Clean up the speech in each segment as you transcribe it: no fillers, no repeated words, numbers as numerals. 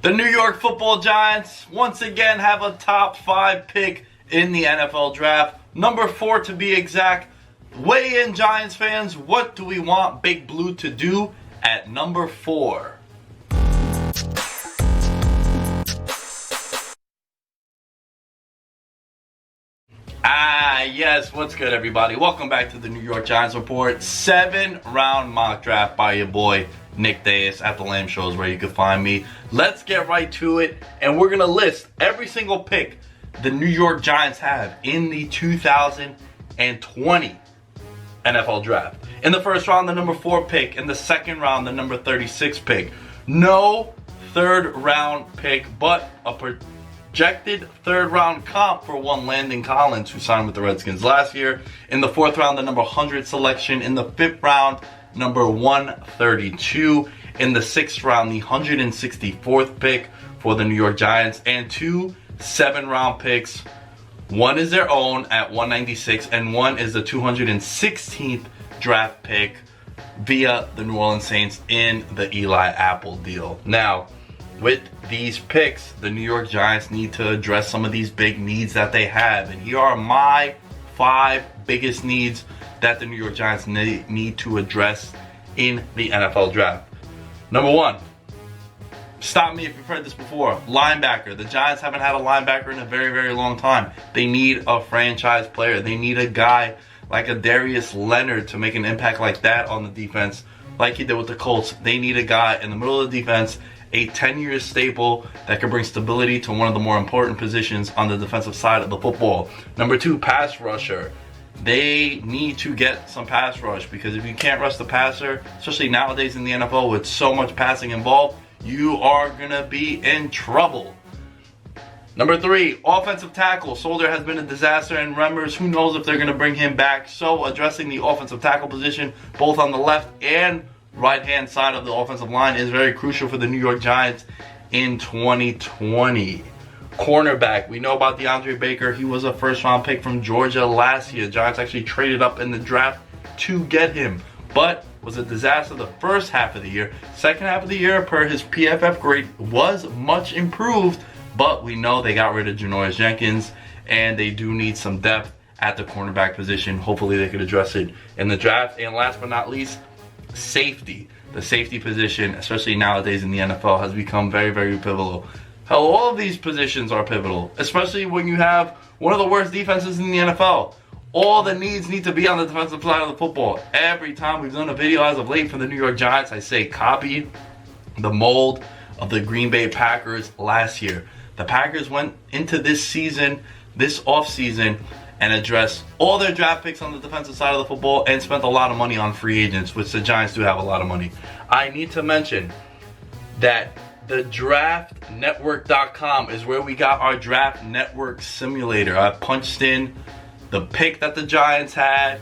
The New York Football Giants once again have a top 5 pick in the NFL draft. Number 4 to be exact. Weigh in, Giants fans. What do we want Big Blue to do at number 4? Yes, what's good, everybody? Welcome back to the New York Giants Report. 7-round mock draft by your boy Nick Dais at the Lamb Shows, where you can find me. Let's get right to it, and we're gonna list every single pick the New York Giants have in the 2020 NFL Draft. In the first round, the number 4 pick. In the second round, the number 36 pick. No third round pick, but a projected third round comp for one Landon Collins, who signed with the Redskins last year. In the fourth round, the number 100 selection. In the fifth round, number 132. In the sixth round, the 164th pick for the New York Giants. And 2 7-round picks. One is their own at 196, and one is the 216th draft pick via the New Orleans Saints in the Eli Apple deal. Now, with these picks, the New York Giants need to address some of these big needs that they have. And here are my 5 biggest needs that the New York Giants need to address in the NFL draft. Number 1, stop me if you've heard this before, linebacker. The Giants haven't had a linebacker in a very, very long time. They need a franchise player. They need a guy like a Darius Leonard to make an impact like that on the defense, like he did with the Colts. They need a guy in the middle of the defense, a 10-year staple that can bring stability to one of the more important positions on the defensive side of the football. Number 2, pass rusher. They need to get some pass rush, because if you can't rush the passer, especially nowadays in the NFL with so much passing involved, you are going to be in trouble. Number 3, offensive tackle. Soldier has been a disaster, and Remmers, who knows if they're going to bring him back. So addressing the offensive tackle position, both on the left and right-hand side of the offensive line, is very crucial for the New York Giants in 2020. Cornerback, we know about DeAndre Baker. He was a first-round pick from Georgia last year. Giants actually traded up in the draft to get him, but was a disaster the first half of the year. Second half of the year, per his PFF grade, was much improved, but we know they got rid of Janoris Jenkins, and they do need some depth at the cornerback position. Hopefully they could address it in the draft. And last but not least, safety. The safety position, especially nowadays in the NFL, has become very, very pivotal. Hell, all of these positions are pivotal, especially when you have one of the worst defenses in the NFL. All the needs need to be on the defensive side of the football. Every time we've done a video as of late for the New York Giants, I say copy the mold of the Green Bay Packers last year. The Packers went into this season, this offseason, and addressed all their draft picks on the defensive side of the football and spent a lot of money on free agents, which the Giants do have a lot of money. I need to mention that the draftnetwork.com is where we got our draft network simulator. I punched in the pick that the Giants had,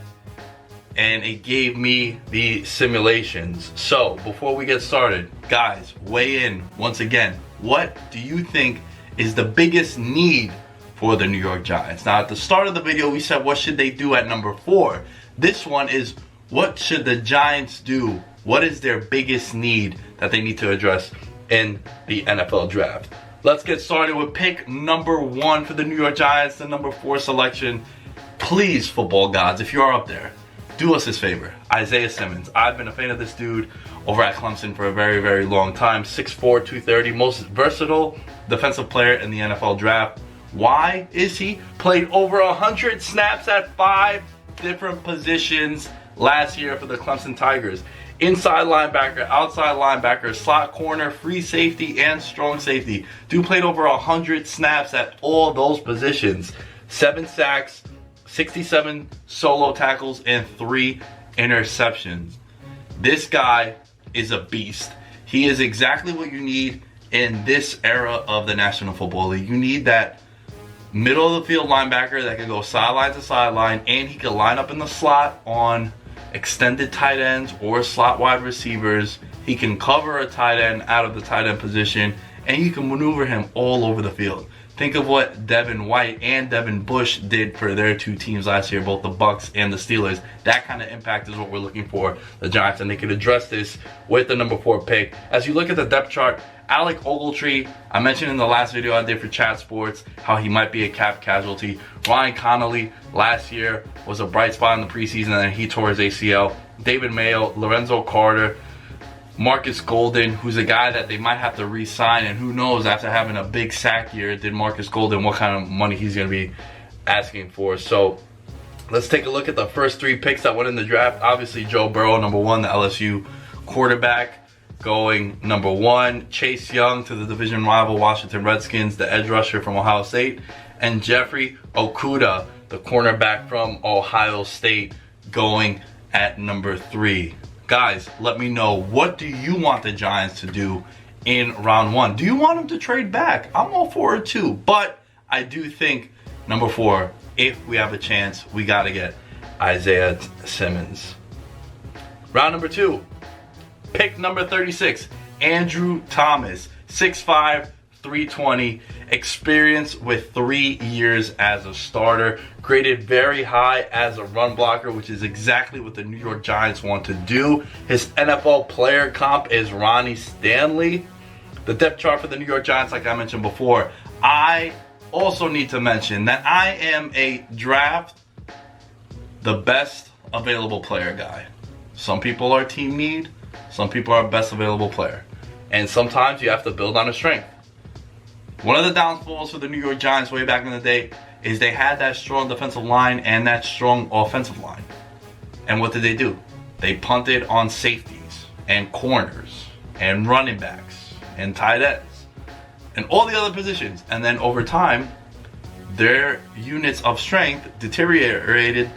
and it gave me the simulations. So before we get started, guys, weigh in once again. What do you think is the biggest need for the New York Giants? Now, at the start of the video, we said what should they do at number 4. This one is, what should the Giants do? What is their biggest need that they need to address in the NFL draft? Let's get started with pick number 1 for the New York Giants, the number 4 selection. Please, football gods, if you're up there, do us this favor. Isaiah Simmons. I've been a fan of this dude over at Clemson for a very, very long time. 6'4", 230, most versatile defensive player in the NFL draft. Why is he? Played over 100 snaps at 5 different positions last year for the Clemson Tigers. Inside linebacker, outside linebacker, slot corner, free safety, and strong safety. Dude played over 100 snaps at all those positions. 7 sacks, 67 solo tackles, and 3 interceptions. This guy is a beast. He is exactly what you need in this era of the National Football League. You need that middle of the field linebacker that can go sideline to sideline, and he can line up in the slot on extended tight ends or slot wide receivers. He can cover a tight end out of the tight end position, and you can maneuver him all over the field. Think of what Devin White and Devin Bush did for their 2 teams last year, both the Bucs and the Steelers. That kind of impact is what we're looking for the Giants, and they could address this with the number 4 pick. As you look at the depth chart Alec Ogletree, I mentioned in the last video I did for Chat Sports how he might be a cap casualty. Ryan Connolly last year was a bright spot in the preseason and then he tore his ACL. David Mayo, Lorenzo Carter, Marcus Golden, who's a guy that they might have to re-sign, and who knows, after having a big sack year, did Marcus Golden, what kind of money he's going to be asking for. So let's take a look at the first 3 picks that went in the draft. Obviously, Joe Burrow, number 1, the LSU quarterback, going number 1. Chase Young to the division rival Washington Redskins, the edge rusher from Ohio State. And Jeffrey Okudah, the cornerback from Ohio State, going at number 3. Guys, let me know, what do you want the Giants to do in round 1? Do you want them to trade back? I'm all for it too, but I do think number 4, if we have a chance, we got to get Isaiah Simmons. Round number 2, pick number 36, Andrew Thomas, 6'5", 320, experience with 3 years as a starter, graded very high as a run blocker, which is exactly what the New York Giants want to do. His NFL player comp is Ronnie Stanley. The depth chart for the New York Giants, like I mentioned before, I also need to mention that I am a draft the best available player guy. Some people are team need, some people are best available player, and sometimes you have to build on a strength. One of the downfalls for the New York Giants way back in the day is they had that strong defensive line and that strong offensive line. And what did they do? They punted on safeties and corners and running backs and tight ends and all the other positions. And then over time, their units of strength deteriorated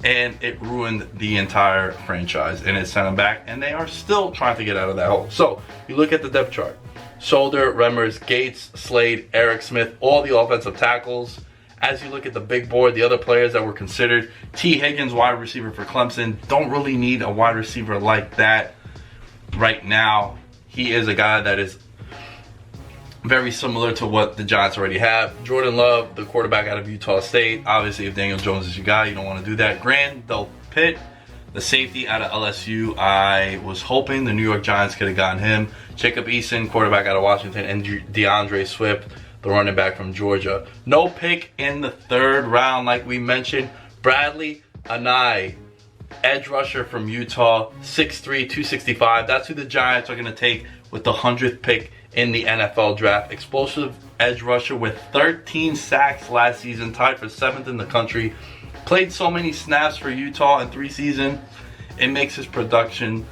and it ruined the entire franchise, and it sent them back, and they are still trying to get out of that hole. So you look at the depth chart. Solder, Remmers, Gates, Slade, Eric Smith, all the offensive tackles. As you look at the big board, the other players that were considered, T. Higgins, wide receiver for Clemson, don't really need a wide receiver like that right now. He is a guy that is very similar to what the Giants already have. Jordan Love, the quarterback out of Utah State. Obviously, if Daniel Jones is your guy, you don't want to do that. Grant Delpit, the safety out of LSU. I was hoping the New York Giants could have gotten him. Jacob Eason, quarterback out of Washington. And DeAndre Swift, the running back from Georgia. No pick in the 3rd round, like we mentioned. Bradlee Anae, edge rusher from Utah, 6'3", 265. That's who the Giants are going to take with the 100th pick in the NFL draft. Explosive edge rusher with 13 sacks last season, tied for 7th in the country. Played so many snaps for Utah in 3 seasons, it makes his production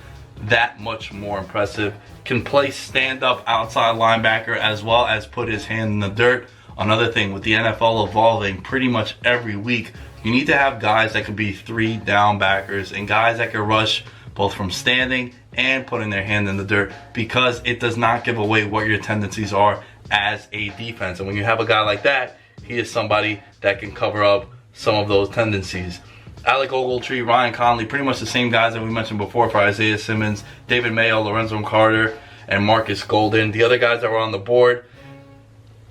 that much more impressive. Can play stand-up outside linebacker as well as put his hand in the dirt. Another thing, with the NFL evolving pretty much every week, you need to have guys that could be 3 down backers and guys that can rush both from standing and putting their hand in the dirt, because it does not give away what your tendencies are as a defense. And when you have a guy like that, he is somebody that can cover up some of those tendencies. Alec Ogletree, Ryan Connolly, pretty much the same guys that we mentioned before for Isaiah Simmons, David Mayo, Lorenzo Carter, and Marcus Golden. The other guys that were on the board,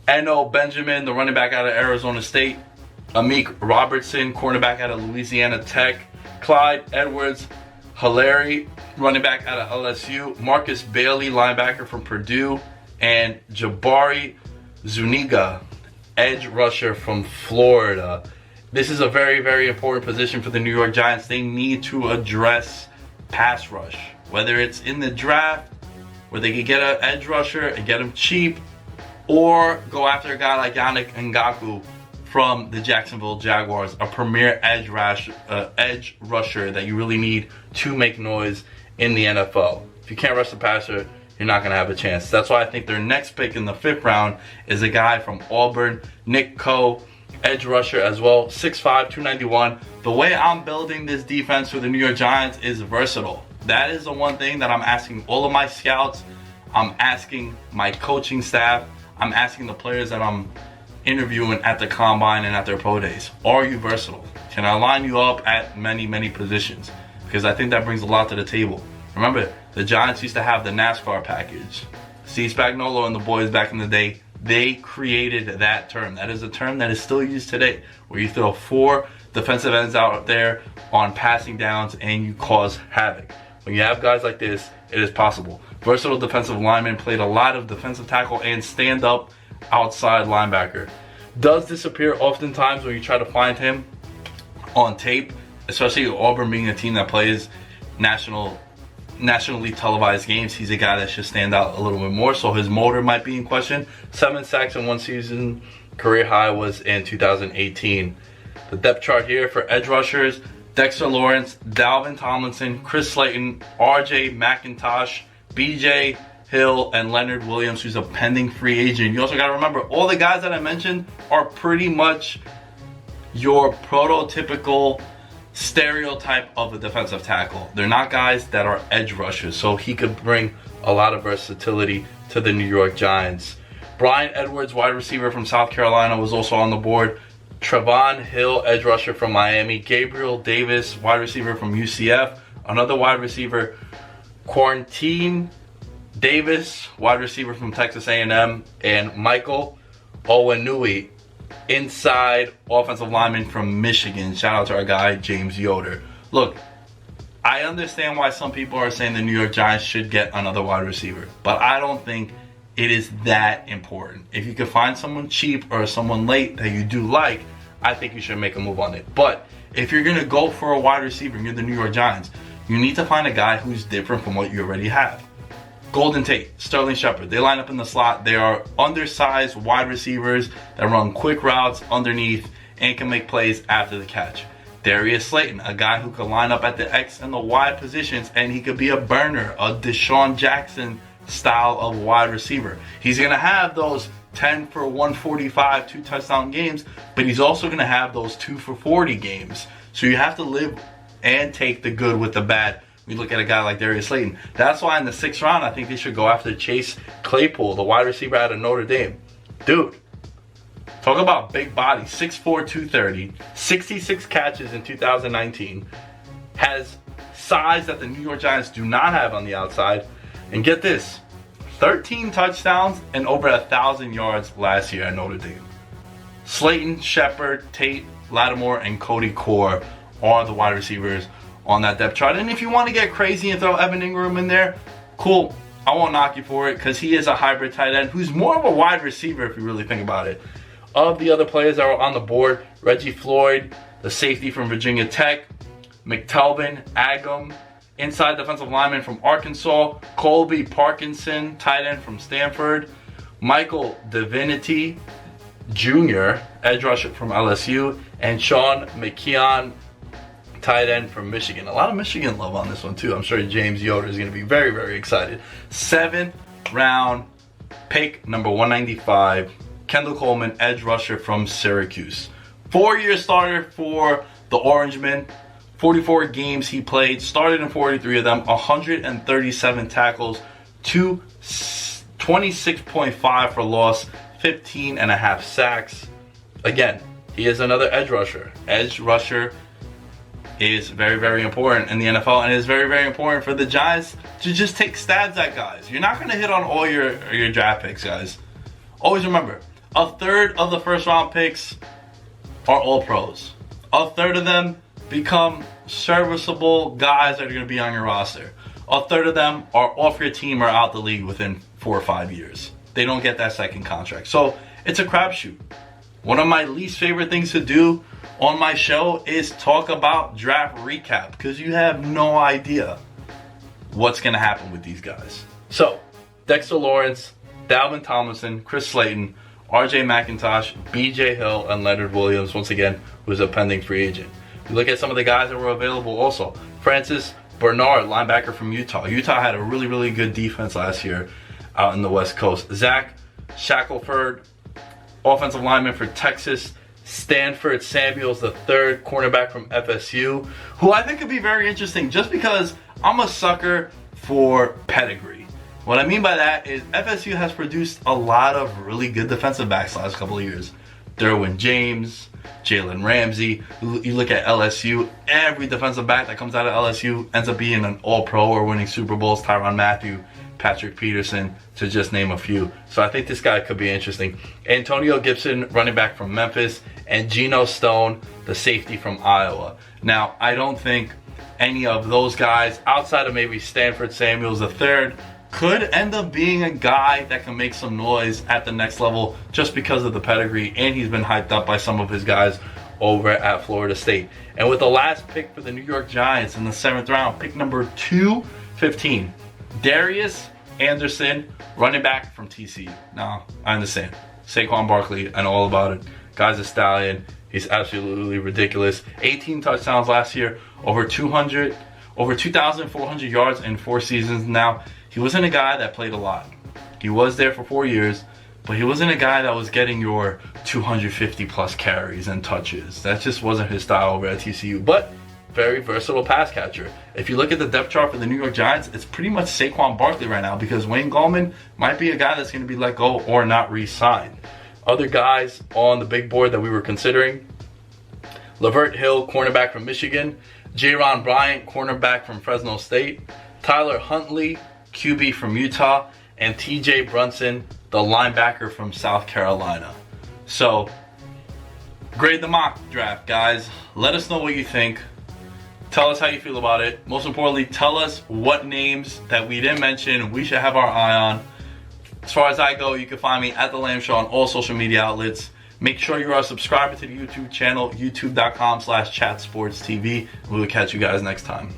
Eno Benjamin, the running back out of Arizona State, Amik Robertson, cornerback out of Louisiana Tech, Clyde Edwards-Helaire, running back out of LSU, Marcus Bailey, linebacker from Purdue, and Jabari Zuniga, edge rusher from Florida. This is a very, very important position for the New York Giants. They need to address pass rush, whether it's in the draft where they could get an edge rusher and get him cheap, or go after a guy like Yannick Ngakoue from the Jacksonville Jaguars, a premier edge rusher that you really need to make noise in the NFL. If you can't rush the passer, you're not going to have a chance. That's why I think their next pick in the 5th round is a guy from Auburn, Nick Coe, edge rusher as well, 6'5", 291. The way I'm building this defense for the New York Giants is versatile. That is the one thing that I'm asking all of my scouts. I'm asking my coaching staff. I'm asking the players that I'm interviewing at the combine and at their pro days. Are you versatile? Can I line you up at many, many positions? Because I think that brings a lot to the table. Remember, the Giants used to have the NASCAR package. Steve Spagnuolo and the boys back in the day, they created that term. That is a term that is still used today, where you throw 4 defensive ends out there on passing downs and you cause havoc. When you have guys like this, it is possible. Versatile defensive lineman, played a lot of defensive tackle and stand-up outside linebacker. Does disappear oftentimes when you try to find him on tape, especially Auburn being a team that plays nationally televised games. He's a guy that should stand out a little bit more, so his motor might be in question. 7 sacks in one season, career high was in 2018. The depth chart here for edge rushers: Dexter Lawrence, Dalvin Tomlinson, Chris Slayton, RJ McIntosh, BJ Hill, and Leonard Williams, who's a pending free agent. You also got to remember, all the guys that I mentioned are pretty much your prototypical stereotype of a defensive tackle. They're not guys that are edge rushers, so he could bring a lot of versatility to the New York Giants. Brian Edwards, wide receiver from South Carolina, was also on the board. Trevon Hill, edge rusher from Miami. Gabriel Davis, wide receiver from UCF. Another wide receiver, Quarantine Davis, wide receiver from Texas A&M. And Michael Owenui, inside offensive lineman from Michigan. Shout out to our guy, James Yoder. Look, I understand why some people are saying the New York Giants should get another wide receiver, but I don't think it is that important. If you can find someone cheap or someone late that you do like, I think you should make a move on it. But if you're going to go for a wide receiver and you're the New York Giants, you need to find a guy who's different from what you already have. Golden Tate, Sterling Shepard, they line up in the slot. They are undersized wide receivers that run quick routes underneath and can make plays after the catch. Darius Slayton, a guy who can line up at the X and the Y positions, and he could be a burner, a Deshaun Jackson style of wide receiver. He's going to have those 10 for 145, 2 touchdown games, but he's also going to have those 2 for 40 games. So you have to live and take the good with the bad. We look at a guy like Darius Slayton. That's why in the 6th round, I think they should go after Chase Claypool, the wide receiver out of Notre Dame. Dude, talk about big body, 6'4", 230, 66 catches in 2019, has size that the New York Giants do not have on the outside. And get this, 13 touchdowns and over 1,000 yards last year at Notre Dame. Slayton, Shepard, Tate, Lattimore, and Cody Core are the wide receivers on that depth chart. And if you want to get crazy and throw Evan Ingram in there, cool. I won't knock you for it, because he is a hybrid tight end who's more of a wide receiver if you really think about it. Of the other players that were on the board, Reggie Floyd, the safety from Virginia Tech, McTelvin, Agam, inside defensive lineman from Arkansas, Colby Parkinson, tight end from Stanford, Michael Divinity Jr., edge rusher from LSU, and Sean McKeon, tight end from Michigan. A lot of Michigan love on this one too. I'm sure James Yoder is going to be very, very excited. 7th round pick, number 195, Kendall Coleman, edge rusher from Syracuse. 4-year starter for the Orangemen. 44 games he played, started in 43 of them, 137 tackles, 26.5 for loss, 15.5 sacks. Again, he is another edge rusher. Edge rusher is very, very important in the NFL, and it is very, very important for the Giants to just take stabs at guys. You're not going to hit on all your draft picks, guys. Always remember, 1/3 of the first round picks are all pros. 1/3 of them become serviceable guys that are going to be on your roster. 1/3 of them are off your team or out the league within 4 or 5 years. They don't get that second contract. So it's a crapshoot. One of my least favorite things to do on my show is talk about draft recap, because you have no idea what's going to happen with these guys. So, Dexter Lawrence, Dalvin Tomlinson, Chris Slayton, RJ McIntosh, BJ Hill, and Leonard Williams, once again, who's a pending free agent. You look at some of the guys that were available also. Francis Bernard, linebacker from Utah. Utah had a really, really good defense last year out in the West Coast. Zach Shackelford, offensive lineman for Texas. Stanford Samuels, the 3rd cornerback from FSU, who I think could be very interesting just because I'm a sucker for pedigree. What I mean by that is FSU has produced a lot of really good defensive backs the last couple of years. Derwin James, Jalen Ramsey. You look at LSU, every defensive back that comes out of LSU ends up being an all-pro or winning Super Bowls. Tyrann Mathieu, Patrick Peterson, to just name a few. So I think this guy could be interesting. Antonio Gibson, running back from Memphis, and Geno Stone, the safety from Iowa. Now, I don't think any of those guys, outside of maybe Stanford Samuels III, could end up being a guy that can make some noise at the next level just because of the pedigree, and he's been hyped up by some of his guys over at Florida State. And with the last pick for the New York Giants in the 7th round, pick number 215, Darius Anderson, running back from TCU. Now, I understand. Saquon Barkley, I know all about it. Guy's a stallion. He's absolutely ridiculous. 18 touchdowns last year, over 2,400 yards in 4 seasons. Now, he wasn't a guy that played a lot. He was there for 4 years, but he wasn't a guy that was getting your 250 plus carries and touches. That just wasn't his style over at TCU, but very versatile pass catcher. If you look at the depth chart for the New York Giants, it's pretty much Saquon Barkley right now, because Wayne Gallman might be a guy that's going to be let go or not re-signed. Other guys on the big board that we were considering: Lavert Hill, cornerback from Michigan; Jaron Bryant, cornerback from Fresno State; Tyler Huntley, QB from Utah; and TJ Brunson, the linebacker from South Carolina. So, grade the mock draft, guys. Let us know what you think. Tell us how you feel about it. Most importantly, tell us what names that we didn't mention we should have our eye on. As far as I go, you can find me at The Lamb Show on all social media outlets. Make sure you are subscribed to the YouTube channel, youtube.com/chatsportstv. We will catch you guys next time.